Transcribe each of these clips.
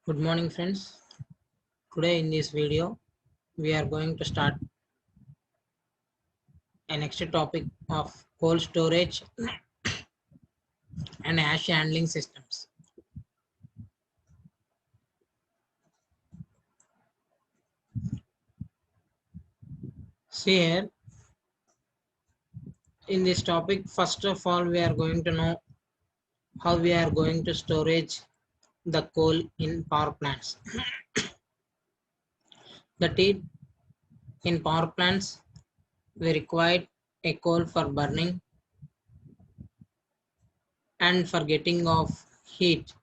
Good morning friends. Today in this video we are going to start a next topic of cold storage and ash handling systems. See here in this topic, first of all we are going to know how we are going to storage the coal in power plants. That is, in power plants we require a coal for burning and for getting off heat.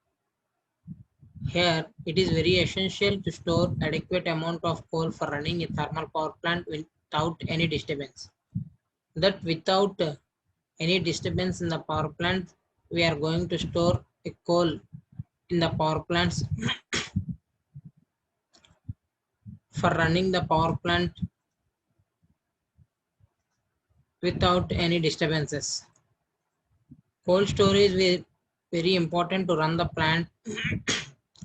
Here, it is very essential to store adequate amount of coal for running a thermal power plant without any disturbance. That without any disturbance in the power plant, we are going to store a coal in the power plants for running the power plant without any disturbances. Coal storage is very important to run the plant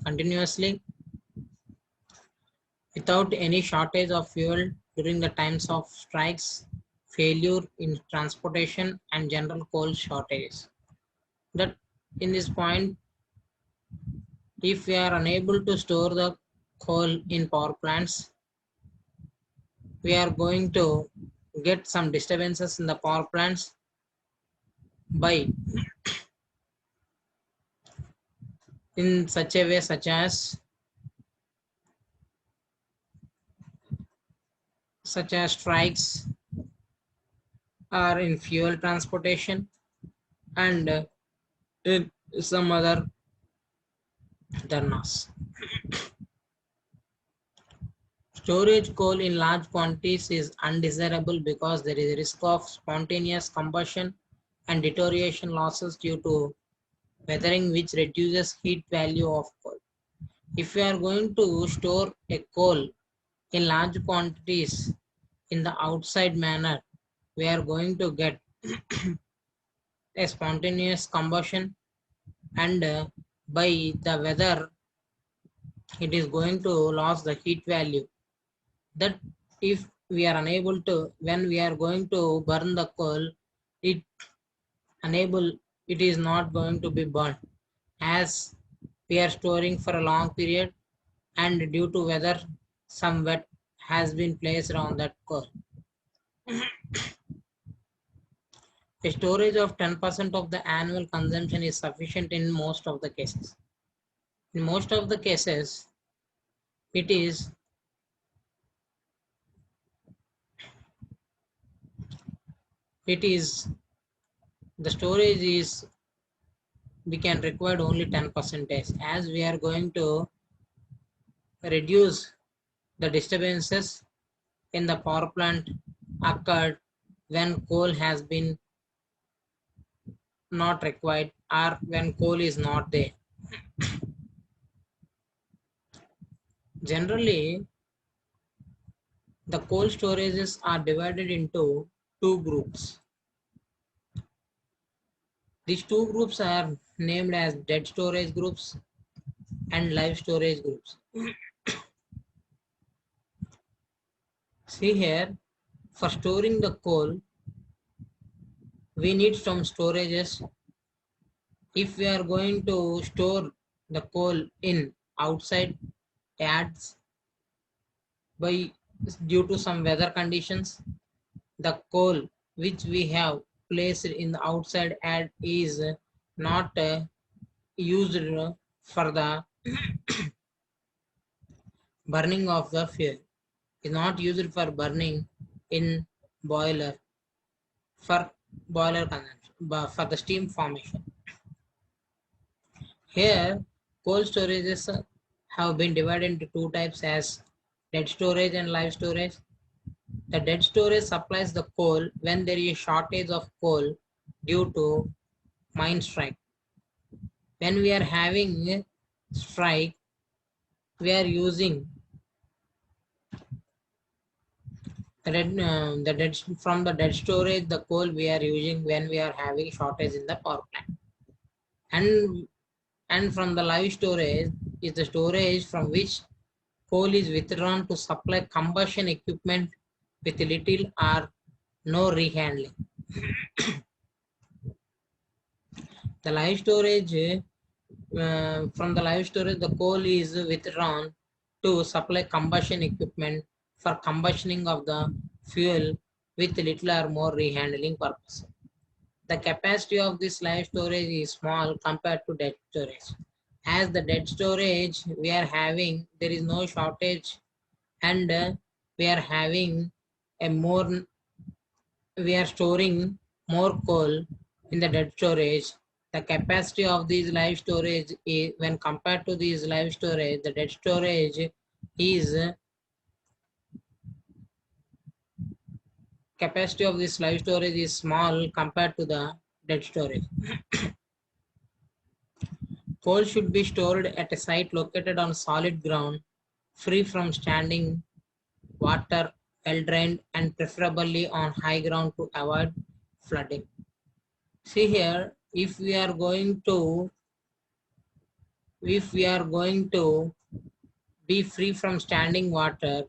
continuously without any shortage of fuel during the times of strikes, failure in transportation, and general coal shortages. That in this point, if we are unable to store the coal in power plants, we are going to get some disturbances in the power plants by in such a way such as strikes or in fuel transportation and in some other dharmas. Storage coal in large quantities is undesirable because there is a risk of spontaneous combustion and deterioration losses due to weathering, which reduces heat value of coal. If we are going to store a coal in large quantities in the outside manner, we are going to get a spontaneous combustion, and by the weather it is going to lose the heat value. That if we are unable to, when we are going to burn the coal, it unable it is not going to be burned, as we are storing for a long period and due to weather some wet has been placed on that coal. A storage of 10% of the annual consumption is sufficient in most of the cases. In most of the cases, it is the storage is we can require only 10%, as we are going to reduce the disturbances in the power plant occurred when coal has been not required or when coal is not there. Generally, the coal storages are divided into two groups. These two groups are named as dead storage groups and live storage groups. See here, for storing the coal, we need some storages. If we are going to store the coal in outside ads by due to some weather conditions, the coal which we have placed in the outside ad is not used for the burning of the fuel, is not used for burning in boiler for boiler consumption, but for the steam formation. Here, coal storages have been divided into two types as dead storage and live storage. The dead storage supplies the coal when there is a shortage of coal due to mine strike. When we are having a strike, we are using from the dead storage the coal we are using when we are having shortage in the power plant, and from the live storage is the storage from which coal is withdrawn to supply combustion equipment with little or no rehandling. The live storage, from the live storage, the coal is withdrawn to supply combustion equipment for combustioning of the fuel with little or more rehandling purpose. The capacity of this live storage is small compared to dead storage. As the dead storage we are having, there is no shortage, and we are having a more, we are storing more coal in the dead storage. The capacity of these live storage is, when compared to these live storage, the dead storage is, capacity of this live storage is small compared to the dead storage. Coal should be stored at a site located on solid ground, free from standing water, well drained, and preferably on high ground to avoid flooding. See here, if we are going to be free from standing water,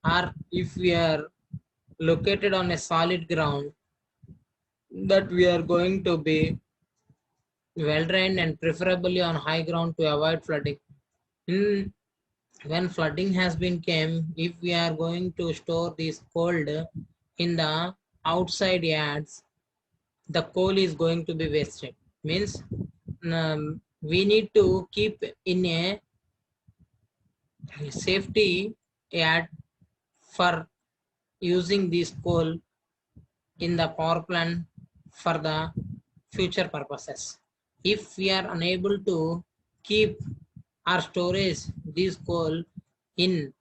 or if we are located on a solid ground, that we are going to be well drained and preferably on high ground to avoid flooding. When flooding has been came, if we are going to store this coal in the outside yards, the coal is going to be wasted. Means we need to keep in a safety yard for using this coal in the power plant for the future purposes. If we are unable to keep or storage this coal in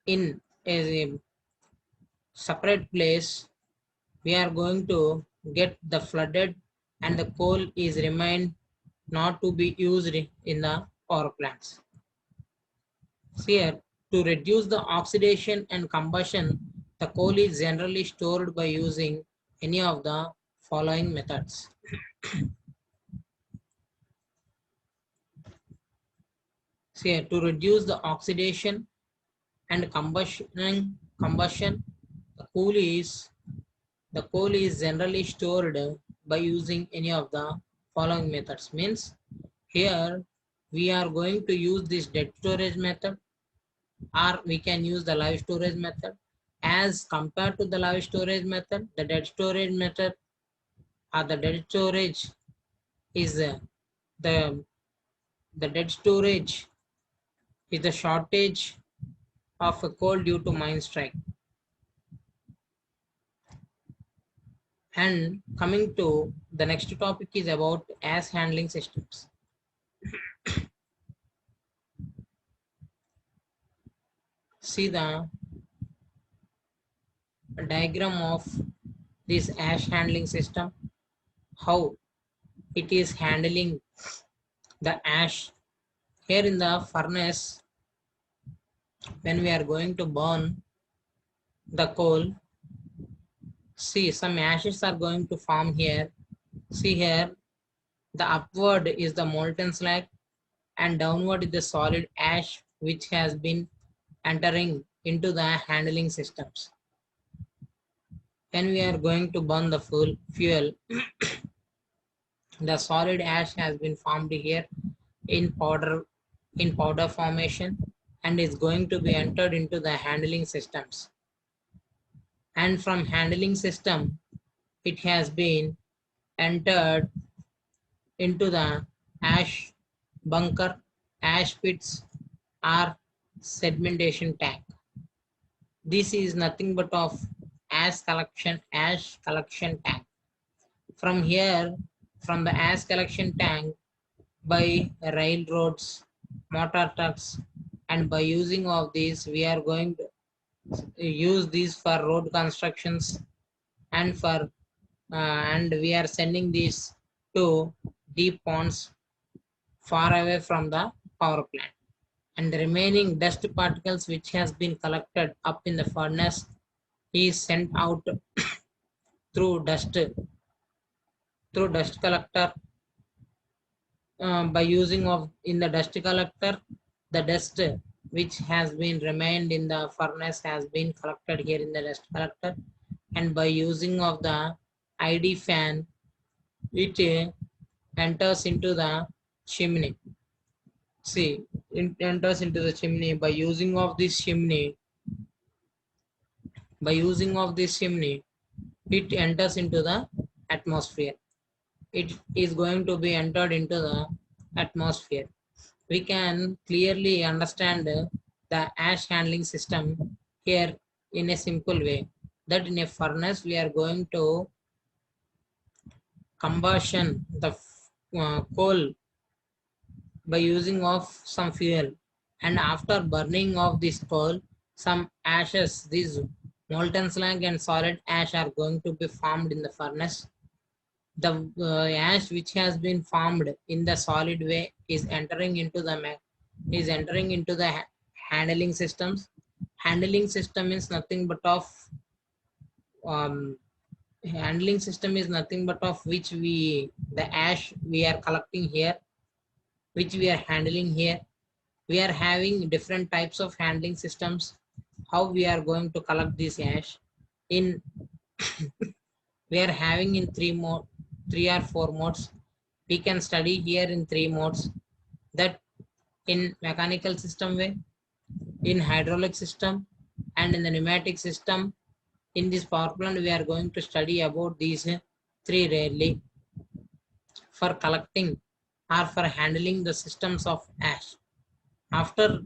a separate place, we are going to get the flooded, and the coal is remain not to be used in the power plants. Here, to reduce the oxidation and combustion, the coal is generally stored by using any of the following methods. Here, to reduce the oxidation and combustion, the coal is generally stored by using any of the following methods. Means here we are going to use this dead storage method, or we can use the live storage method. As compared to the live storage method, the dead storage method, or the dead storage is the dead storage is the shortage of a coal due to mine strike. And coming to the next topic is about ash handling systems. See the diagram of this ash handling system, how it is handling the ash. Here in the furnace, when we are going to burn the coal, see some ashes are going to form here. See here, the upward is the molten slag and downward is the solid ash which has been entering into the handling systems. When we are going to burn the fuel, the solid ash has been formed here in powder formation, and is going to be entered into the handling systems. And from handling system, it has been entered into the ash bunker, ash pits, or sedimentation tank. This is nothing but of ash collection tank. From here, from the ash collection tank, by railroads, motor trucks, and by using of these, we are going to use these for road constructions, and for and we are sending these to deep ponds far away from the power plant. And the remaining dust particles which has been collected up in the furnace is sent out through dust collector by using of in the dust collector, the dust which has been remained in the furnace has been collected here in the dust collector, and by using of the ID fan, it enters into the chimney. See, it enters into the chimney. By using of this chimney, it enters into the atmosphere. It is going to be entered into the atmosphere. We can clearly understand the ash handling system here in a simple way, that in a furnace we are going to combustion the coal by using of some fuel, and after burning of this coal, some ashes, these molten slag and solid ash are going to be formed in the furnace. The ash which has been formed in the solid way is entering into the handling systems. Handling system is nothing but of um, handling system is nothing but of which we the ash we are collecting here, which we are handling here. We are having different types of handling systems. How we are going to collect this ash in we are having in three or four modes. We can study here in three modes, that in mechanical system way, in hydraulic system, and in the pneumatic system. In this power plant we are going to study about these three rarely for collecting or for handling the systems of ash. After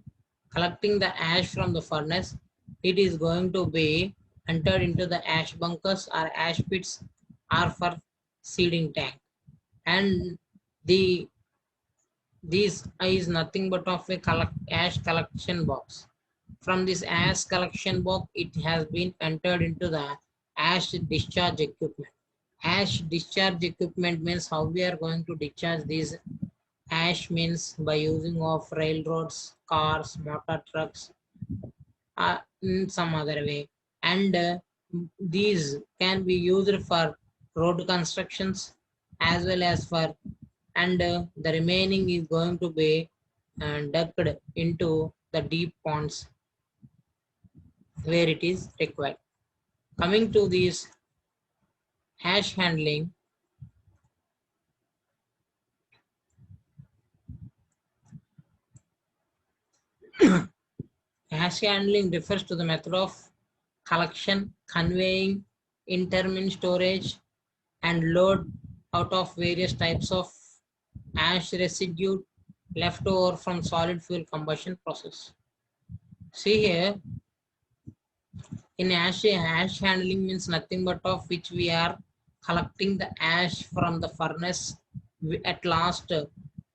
collecting the ash from the furnace, it is going to be entered into the ash bunkers or ash pits or for seeding tank. And the this is nothing but of a ash collection box. From this ash collection box, it has been entered into the ash discharge equipment. Ash discharge equipment means how we are going to discharge these ash means by using of railroads, cars, motor trucks, in some other way. And these can be used for road constructions as well as for, and the remaining is going to be ducked into the deep ponds where it is required. Coming to this ash handling, ash handling refers to the method of collection, conveying, intermittent storage, and load out of various types of ash residue left over from solid fuel combustion process. See here, in ash handling means nothing but of which we are collecting the ash from the furnace at last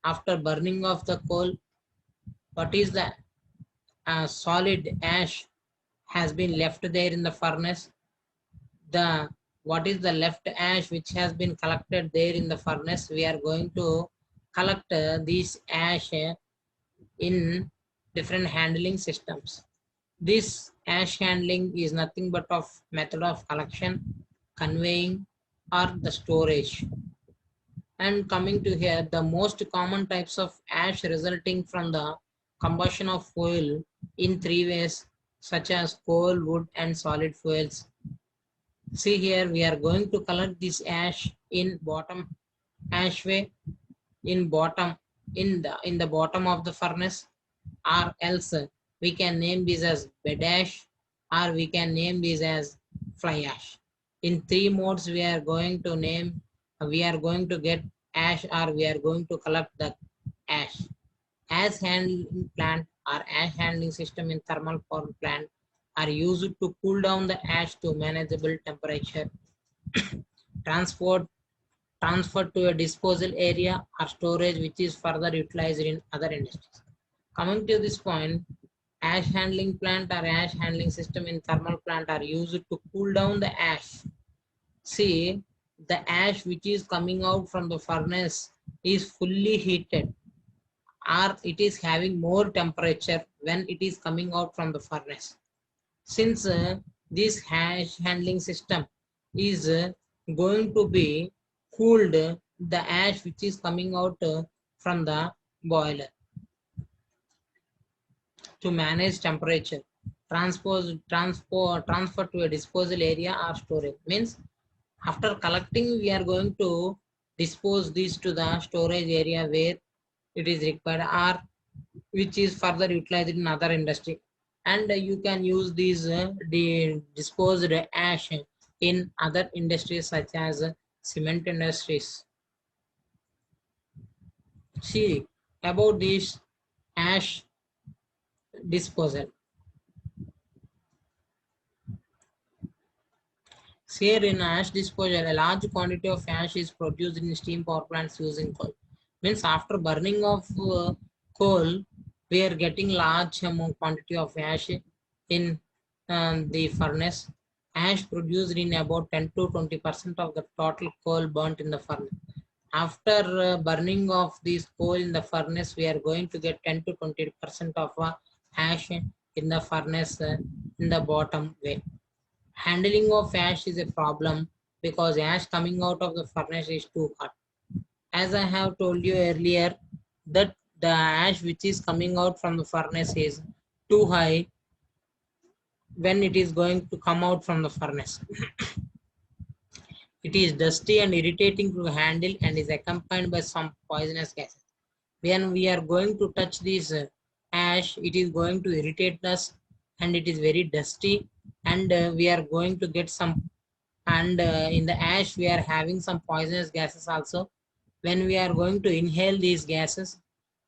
after burning of the coal. What is the solid ash has been left there in the furnace? The what is the left ash which has been collected there in the furnace? We are going to collect these ash in different handling systems. This ash handling is nothing but of method of collection, conveying, or the storage. And coming to here, the most common types of ash resulting from the combustion of fuel in three ways, such as coal, wood, and solid fuels. See here, we are going to collect this ash in bottom ash way, in bottom in the bottom of the furnace, or else we can name this as bed ash, or we can name this as fly ash. In three modes we are going to get ash, or we are going to collect the ash. Ash handling plant or ash handling system in thermal power plant are used to cool down the ash to manageable temperature, transport transferred to a disposal area or storage, which is further utilized in other industries. Coming to this point, ash handling plant or ash handling system in thermal plant are used to cool down the ash. See, the ash which is coming out from the furnace is fully heated, or it is having more temperature when it is coming out from the furnace. Since this ash handling system is going to be cooled, the ash which is coming out from the boiler. To manage temperature, transfer to a disposal area or storage. Means after collecting, we are going to dispose these to the storage area where it is required or which is further utilized in other industry. And you can use these disposed ash in other industries such as cement industries. See about this ash disposal. Here in ash disposal, a large quantity of ash is produced in steam power plants using coal. Means after burning of coal, we are getting large amount quantity of ash in the furnace. Ash produced in about 10 to 20% of the total coal burnt in the furnace. After burning of this coal in the furnace, we are going to get 10 to 20% of ash in the furnace in the bottom way. Handling of ash is a problem because ash coming out of the furnace is too hot. As I have told you earlier, that the ash which is coming out from the furnace is too high when it is going to come out from the furnace. It is dusty and irritating to handle and is accompanied by some poisonous gases. When we are going to touch this ash, it is going to irritate us and it is very dusty, and we are going to get some, and in the ash we are having some poisonous gases also. When we are going to inhale these gases,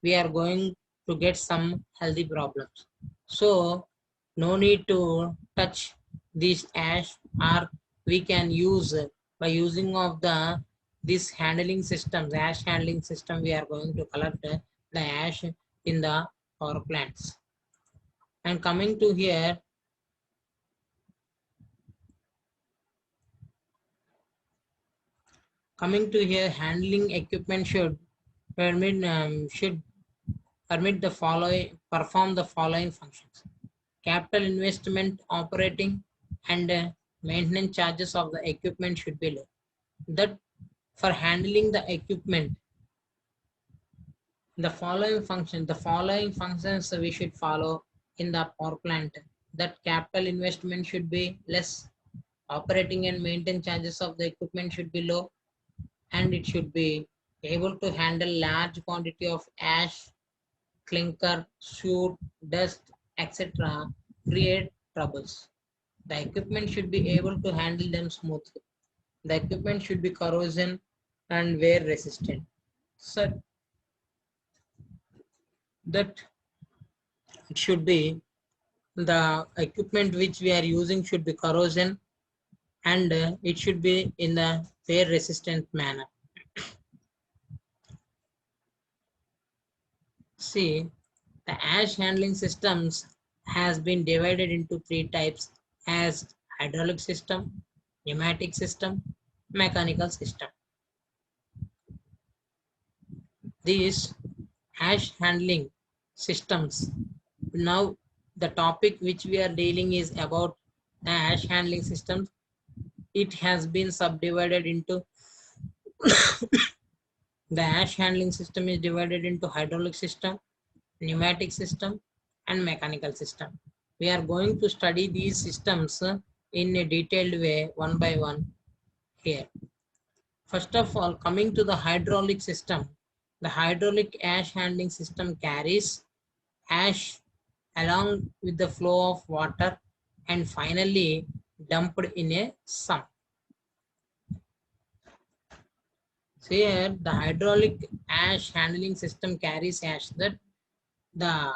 we are going to get some healthy problems. So no need to touch this ash, or we can use by using of the this handling systems, ash handling system, we are going to collect the ash in the power plants. And coming to here, handling equipment should permit the following, perform the following functions. Capital investment, operating and maintenance charges of the equipment should be low. That for handling the equipment, the following functions we should follow in the power plant. That capital investment should be less, operating and maintenance charges of the equipment should be low, and it should be able to handle large quantity of ash, clinker, soot, dust, etc. create troubles. The equipment should be able to handle them smoothly. The equipment should be corrosion and wear resistant. So that it should be, the equipment which we are using should be corrosion, and it should be in the wear resistant manner. See, the ash handling systems has been divided into three types as hydraulic system, pneumatic system, mechanical system. These ash handling systems, now the topic which we are dealing is about the ash handling systems. It has been subdivided into the ash handling system is divided into hydraulic system, pneumatic system and mechanical system. We are going to study these systems in a detailed way one by one here. First of all, coming to the hydraulic system, the hydraulic ash handling system carries ash along with the flow of water and finally dumped in a sump. So here the hydraulic ash handling system carries ash, that the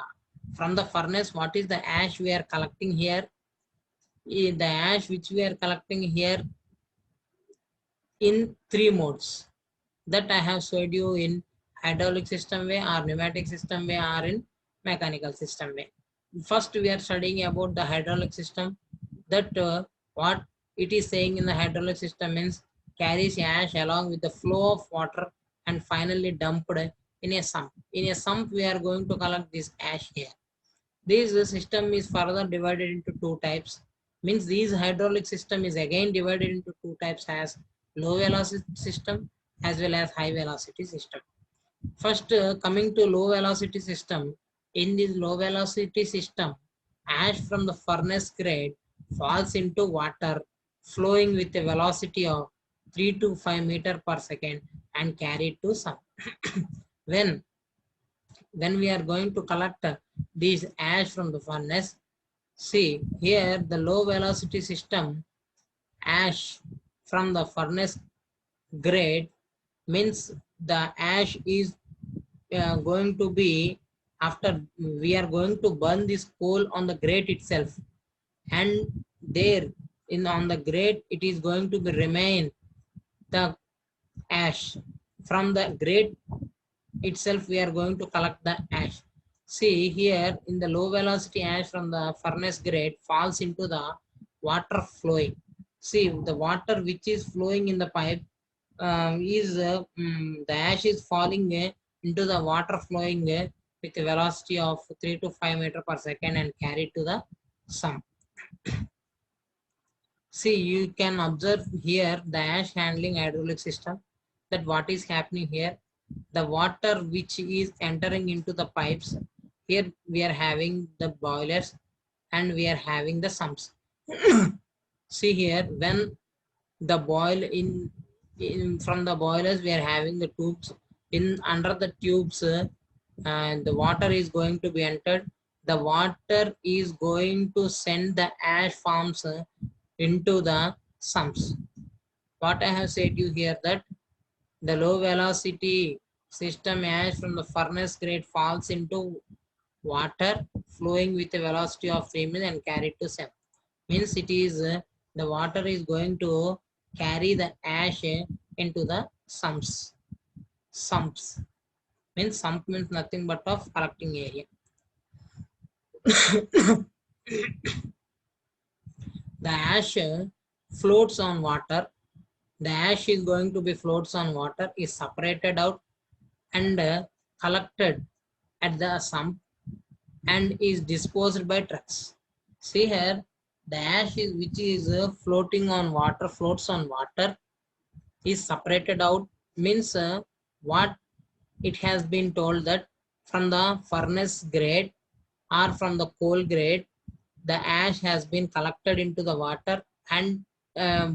from the furnace, what is the ash we are collecting here? The ash which we are collecting here in three modes that I have showed you in hydraulic system way or pneumatic system way or in mechanical system way. First we are studying about the hydraulic system, that what it is saying in the hydraulic system means carries ash along with the flow of water and finally dumped in a sump. In a sump we are going to collect this ash here. This system is further divided into two types. Means this hydraulic system is again divided into two types as low velocity system as well as high velocity system. First, coming to low velocity system. In this low velocity system, ash from the furnace grate falls into water flowing with a velocity of 3 to 5 meter per second and carried to some. when when we are going to collect these ash from the furnace, see here the low velocity system ash from the furnace grate means the ash is going to be, after we are going to burn this coal on the grate itself, and there in on the grate it is going to be remain the ash from the grate itself. We are going to collect the ash. See here in the low velocity ash from the furnace grate falls into the water flowing. See the water which is flowing in the pipe the ash is falling into the water flowing with a velocity of 3 to 5 meter per second and carried to the sump. See, you can observe here the ash handling hydraulic system, that what is happening here. The water which is entering into the pipes, here we are having the boilers and we are having the sumps. See here, when the boil in from the boilers we are having the tubes. In under the tubes and the water is going to be entered. The water is going to send the ash forms into the sumps. What I have said you here, that the low velocity system ash from the furnace grate falls into water flowing with a velocity of 3 meter and carried to sump. Means it is the water is going to carry the ash into the sumps. Sumps means sump means nothing but of collecting area. The ash floats on water. The ash is going to be floats on water, is separated out and collected at the sump and is disposed by trucks. See here, the ash is which is floating on water, floats on water, is separated out. Means what it has been told, that from the furnace grade or from the coal grade, the ash has been collected into the water, and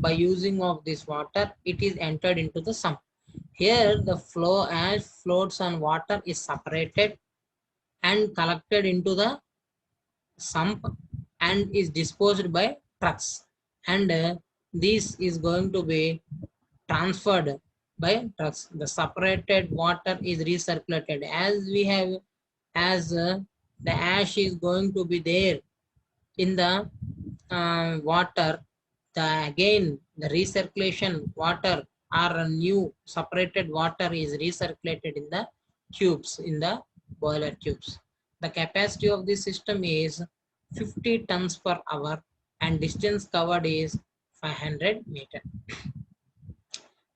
by using of this water it is entered into the sump. Here the flow ash floats on water is separated and collected into the sump and is disposed by trucks, and this is going to be transferred by trucks. The separated water is recirculated as we have, as the ash is going to be there in the water. The again the recirculation water or a new separated water is recirculated in the tubes, in the boiler tubes. The capacity of this system is 50 tons per hour and distance covered is 500 meter.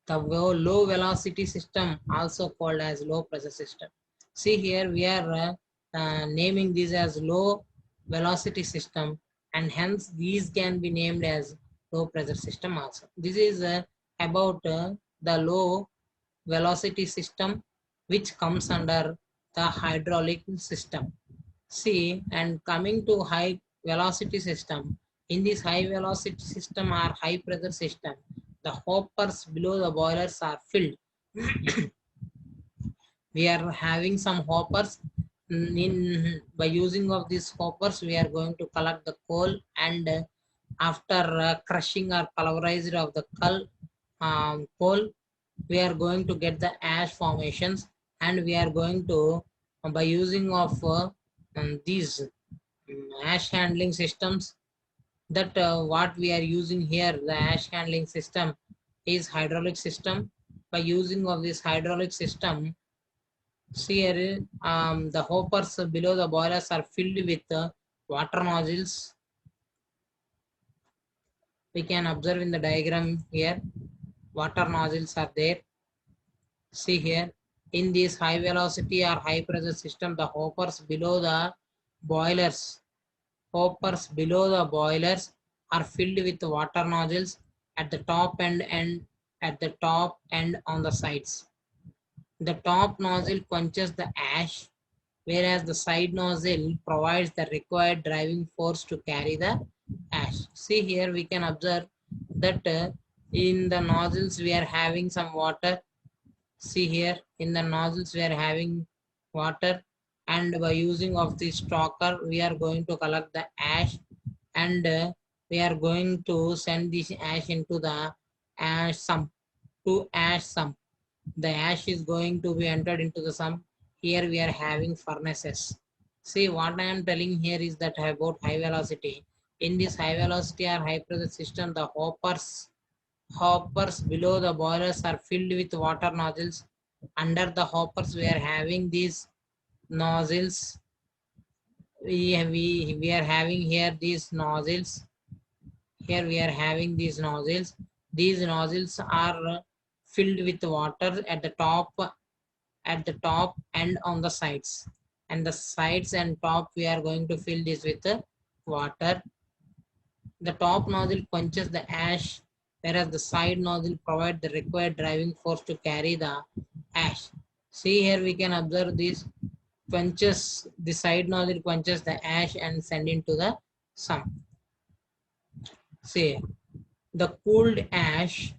The low velocity system, also called as low pressure system. See here we are naming this as low velocity system, and hence these can be named as low pressure system also. This is about the low velocity system which comes under the hydraulic system. See, and coming to high velocity system, in this high velocity system or high pressure system, the hoppers below the boilers are filled. We are having some hoppers. By using of these hoppers we are going to collect the coal, and after crushing or pulverized of the coal, we are going to get the ash formations, and we are going to by using of these ash handling systems, that what we are using here, the ash handling system is hydraulic system. By using of this hydraulic system, see here the hoppers below the boilers are filled with water nozzles. We can observe in the diagram here, water nozzles are there. See here, in this high velocity or high pressure system, the hoppers below the boilers are filled with water nozzles at the top and at the top and on the sides. The top nozzle quenches the ash, whereas the side nozzle provides the required driving force to carry the ash. See here we can observe that in the nozzles we are having some water. See here in the nozzles we are having water, and by using of this stalker we are going to collect the ash, and we are going to send this ash into the ash sump, to ash sump. The ash is going to be entered into the sump. Here we are having furnaces. See what I am telling here is that about high velocity. In this high velocity or high pressure system, the hoppers below the boilers are filled with water nozzles. Under the hoppers we are having these nozzles. We are having here these nozzles. Here we are having these nozzles. These nozzles are filled with water at the top and on the sides, and the sides and top we are going to fill this with water. The top nozzle quenches the ash, whereas the side nozzle provides the required driving force to carry the ash. See here we can observe this quenches, the side nozzle quenches the ash and send into the sump. See the cooled ash,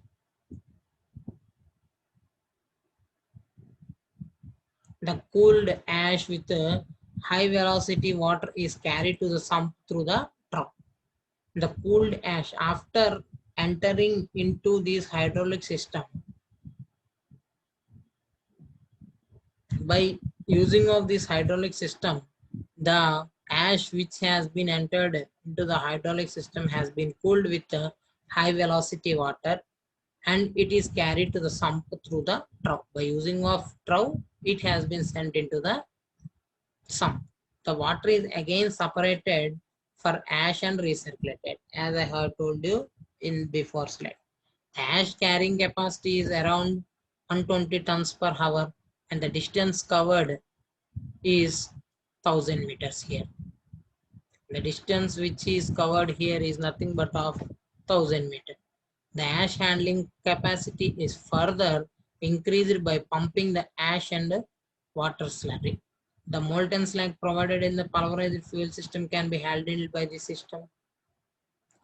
with high velocity water is carried to the sump through the trough. The cooled ash, after entering into this hydraulic system, by using of this hydraulic system, the ash which has been entered into the hydraulic system has been cooled with high velocity water, and it is carried to the sump through the trough. By using of trough, it has been sent into the sump. The water is again separated for ash and recirculated, as I have told you in before slide. Ash carrying capacity is around 120 tons per hour, and the distance covered is 1000 meters here. The distance which is covered here is nothing but of 1000 meters. The ash handling capacity is further increased by pumping the ash and water slurry. The molten slag provided in the pulverized fuel system can be handled by this system.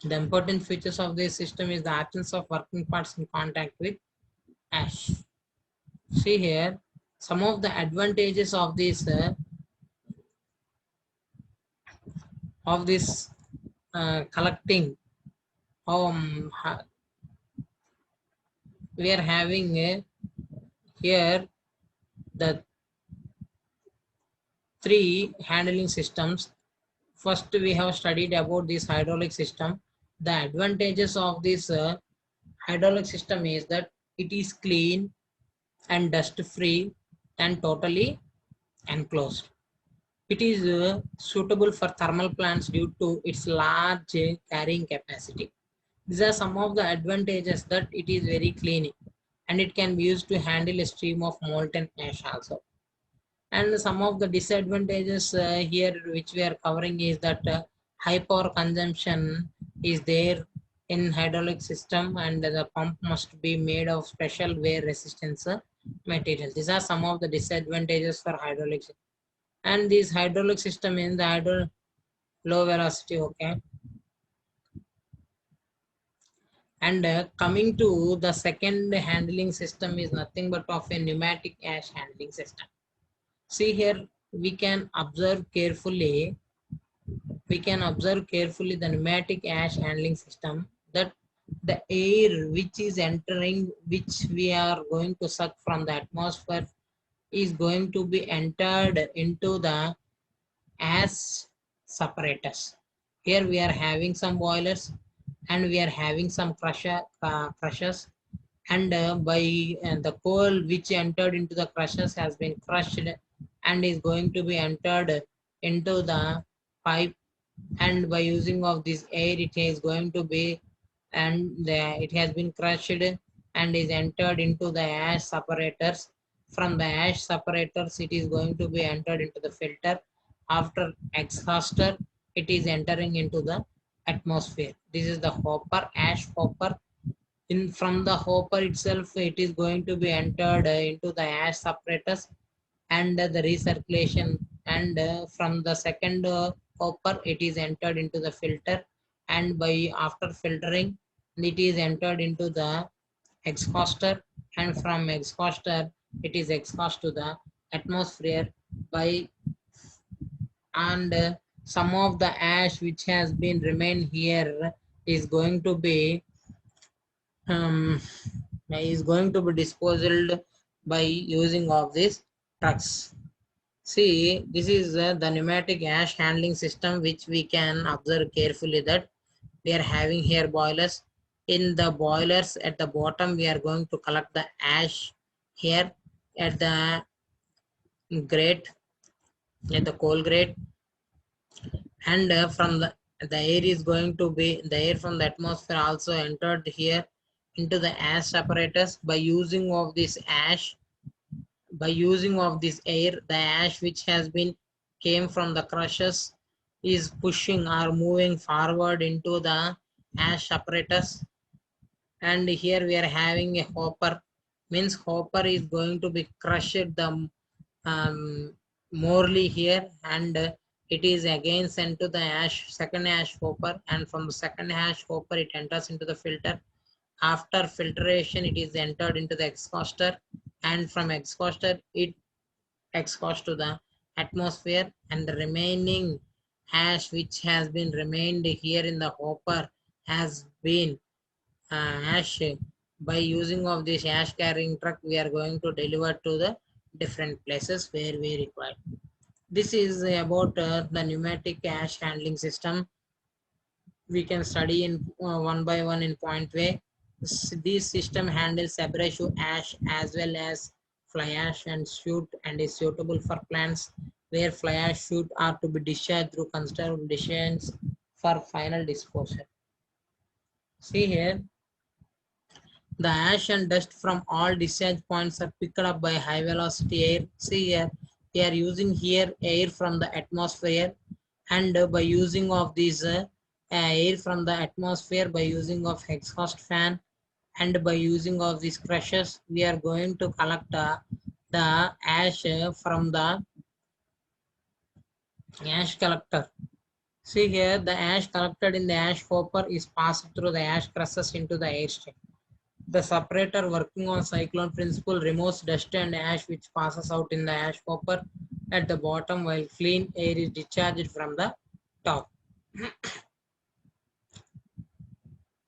The important features of this system is the absence of working parts in contact with ash. See here, some of the advantages of this collecting. We are having here the three handling systems. First, we have studied about this hydraulic system. The advantages of this hydraulic system is that it is clean and dust free and totally enclosed. It is suitable for thermal plants due to its large carrying capacity. These are some of the advantages, that it is very clean and it can be used to handle a stream of molten ash also. And some of the disadvantages here which we are covering is that high power consumption is there in hydraulic system, and the pump must be made of special wear resistance material. These are some of the disadvantages for hydraulic system. And this hydraulic system in the low velocity, okay. And coming to the second handling system is nothing but of a pneumatic ash handling system. See here we can observe carefully the pneumatic ash handling system, that the air which is entering, which we are going to suck from the atmosphere, is going to be entered into the ash separators. Here we are having some boilers, and we are having some crushers, and by the coal which entered into the crushers has been crushed and is going to be entered into the pipe, and by using of this air it is going to be, and it has been crushed and is entered into the ash separators. From the ash separators it is going to be entered into the filter. After exhauster, it is entering into the atmosphere. This is the hopper, ash hopper. in from the hopper itself, it is going to be entered into the ash separators and the recirculation, and from the second hopper it is entered into the filter, and by after filtering it is entered into the exhauster, and from exhauster it is exhaust to the atmosphere by, and some of the ash which has been remained here is going to be um, disposed by using of these trucks. See, this is the pneumatic ash handling system which we can observe carefully that we are having here boilers. In the boilers at the bottom, we are going to collect the ash here at the grate, at the coal grate, and from the air is going to be the air from the atmosphere also entered here into the ash apparatus by using of this ash. By using of this air, the ash which has been came from the crushers is pushing or moving forward into the ash apparatus, and here we are having a hopper, means hopper is going to be crushed the morely here, and it is again sent to the ash second ash hopper, and from the second ash hopper it enters into the filter. After filtration it is entered into the exhauster, and from exhauster it exhaust to the atmosphere, and the remaining ash which has been remained here in the hopper has been ash. By using of this ash carrying truck we are going to deliver to the different places where we require. This is about the pneumatic ash handling system. We can study in one by one in point way. This system handles abrasive ash as well as fly ash and soot, and is suitable for plants where fly ash soot are to be discharged through considerable distance for final disposal. See here, the ash and dust from all discharge points are picked up by high velocity air. See here, we are using here air from the atmosphere, and by using of this air from the atmosphere, by using of exhaust fan, and by using of these crushers, we are going to collect the ash from the ash collector. See here, the ash collected in the ash hopper is passed through the ash crushers into the airstream. The separator working on cyclone principle removes dust and ash which passes out in the ash hopper at the bottom, while clean air is discharged from the top.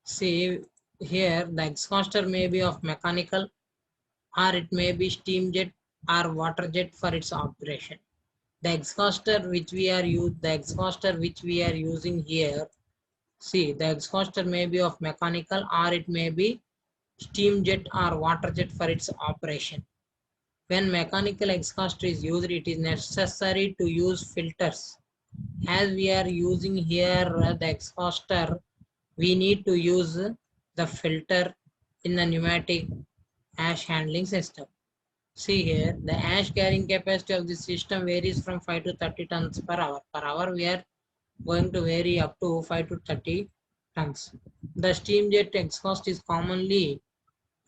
See here, the exhauster may be of mechanical, or it may be steam jet or water jet for its operation. The exhauster which we are using here, see, the exhauster may be of mechanical, or it may be steam jet or water jet for its operation. When mechanical exhauster is used, it is necessary to use filters. As we are using here the exhauster, we need to use the filter in the pneumatic ash handling system. See here, the ash carrying capacity of this system varies from 5 to 30 tons per hour. Per hour, we are going to vary up to 5 to 30 tons. The steam jet exhaust is commonly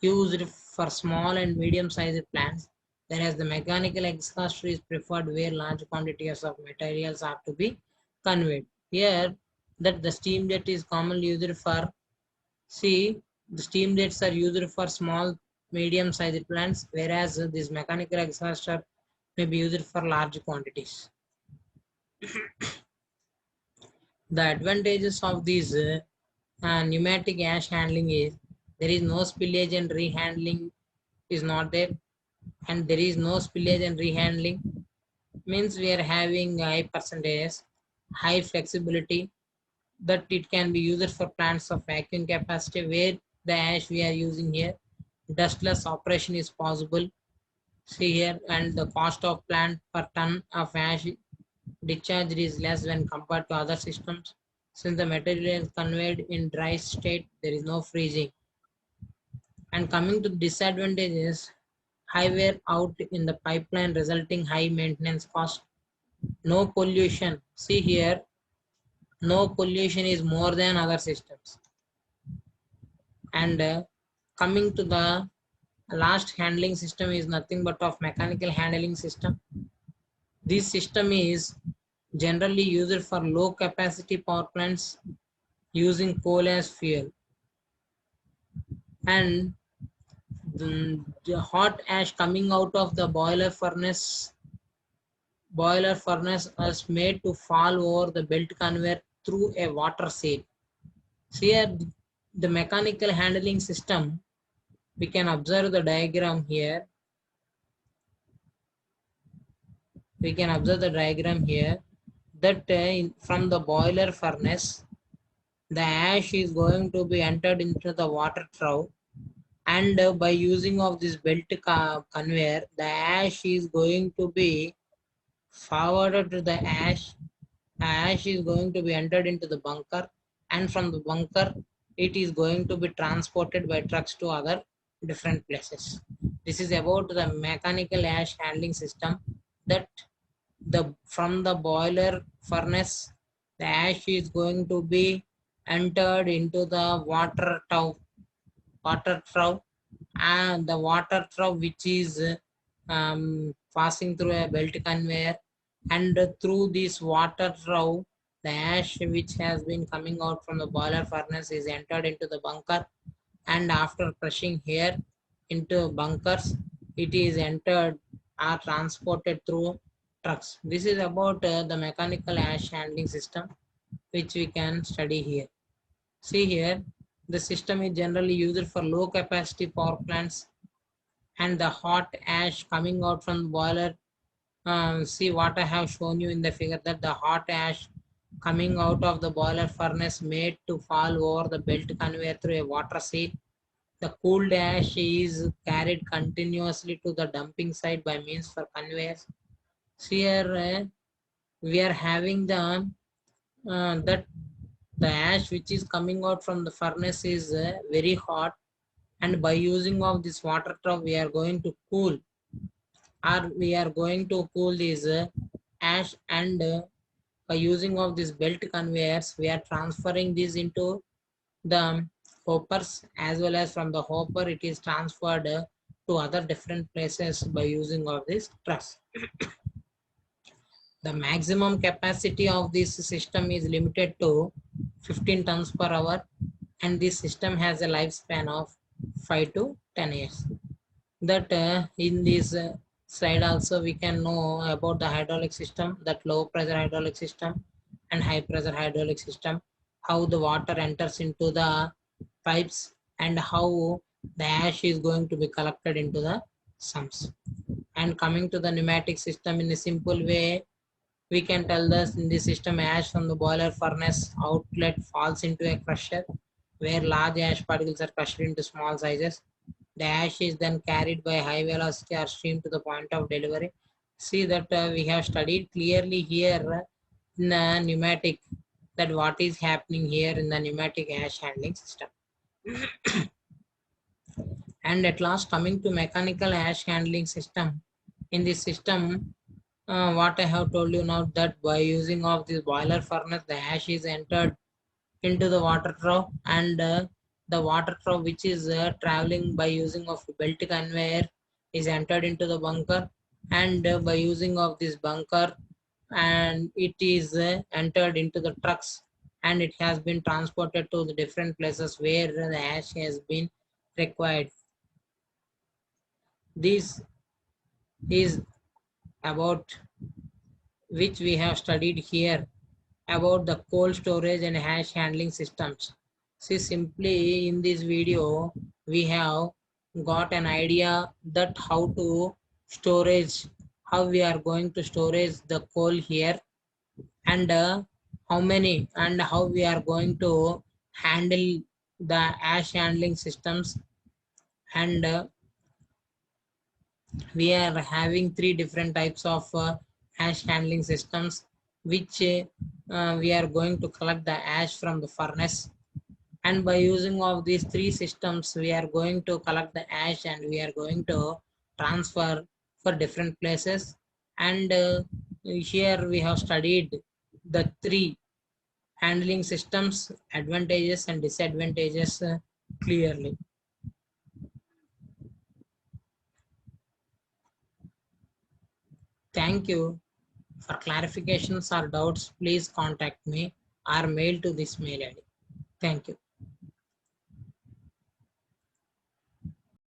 used for small and medium-sized plants, whereas the mechanical exhaust is preferred where large quantities of materials are to be conveyed. Here, that the steam jet is commonly used for, see, the steam jets are used for small, medium-sized plants, whereas this mechanical exhauster may be used for large quantities. The advantages of these pneumatic ash handling is there is no spillage and rehandling is not there, and there is no spillage and rehandling, means we are having high percentage, high flexibility, that it can be used for plants of vacuum capacity where the ash we are using here. Dustless operation is possible. See here, and the cost of plant per ton of ash discharge is less when compared to other systems. Since the material is conveyed in dry state, there is no freezing. And coming to the disadvantages, high wear out in the pipeline resulting high maintenance cost. No pollution. See here, no pollution is more than other systems. And Coming to the last handling system is nothing but of mechanical handling system. This system is generally used for low capacity power plants using coal as fuel, and the hot ash coming out of the boiler furnace is made to fall over the belt conveyor through a water seal. Here the mechanical handling system, we can observe the diagram here. We can observe the diagram here that from the boiler furnace, the ash is going to be entered into the water trough, and by using of this belt conveyor, the ash is going to be forwarded to the ash is going to be entered into the bunker, and from the bunker it is going to be transported by trucks to other different places. This is about the mechanical ash handling system, that the from the boiler furnace, the ash is going to be entered into the water trough, and the water trough which is passing through a belt conveyor, and through this water trough, the ash which has been coming out from the boiler furnace is entered into the bunker, and after crushing here into bunkers, it is entered or transported through trucks. This is about the mechanical ash handling system which we can study here. See here, the system is generally used for low capacity power plants, and the hot ash coming out from the boiler. See what I have shown you in the figure, that the hot ash coming out of the boiler furnace made to fall over the belt conveyor through a water seal. The cooled ash is carried continuously to the dumping site by means for conveyors. See here, we are having the that the ash which is coming out from the furnace is very hot, and by using of this water trough we are going to cool this ash, and by using of this belt conveyors we are transferring this into the hoppers, as well as from the hopper it is transferred to other different places by using of this truss. The maximum capacity of this system is limited to 15 tons per hour, and this system has a lifespan of 5 to 10 years. That in this slide also we can know about the hydraulic system, that low pressure hydraulic system and high pressure hydraulic system, how the water enters into the pipes, and how the ash is going to be collected into the sumps. And coming to the pneumatic system, in a simple way we can tell this: in this system, ash from the boiler furnace outlet falls into a crusher where large ash particles are crushed into small sizes. The ash is then carried by high velocity or stream to the point of delivery. See that we have studied clearly here in the pneumatic, that what is happening here in the pneumatic ash handling system. And at last, coming to mechanical ash handling system. In this system, what I have told you now, that by using of this boiler furnace, the ash is entered into the water trough, and the water trough which is traveling by using of belt conveyor is entered into the bunker, and by using of this bunker, and it is entered into the trucks, and it has been transported to the different places where the ash has been required. This is about which we have studied here about the cold storage and ash handling systems. See, simply in this video we have got an idea that how we are going to storage the coal here, and how we are going to handle the ash handling systems, and we are having three different types of ash handling systems, which we are going to collect the ash from the furnace, and by using of these three systems we are going to collect the ash, and we are going to transfer for different places. And here we have studied the three handling systems, advantages and disadvantages clearly. Thank you. For clarifications or doubts, please contact me or mail to this mail ID. Thank you.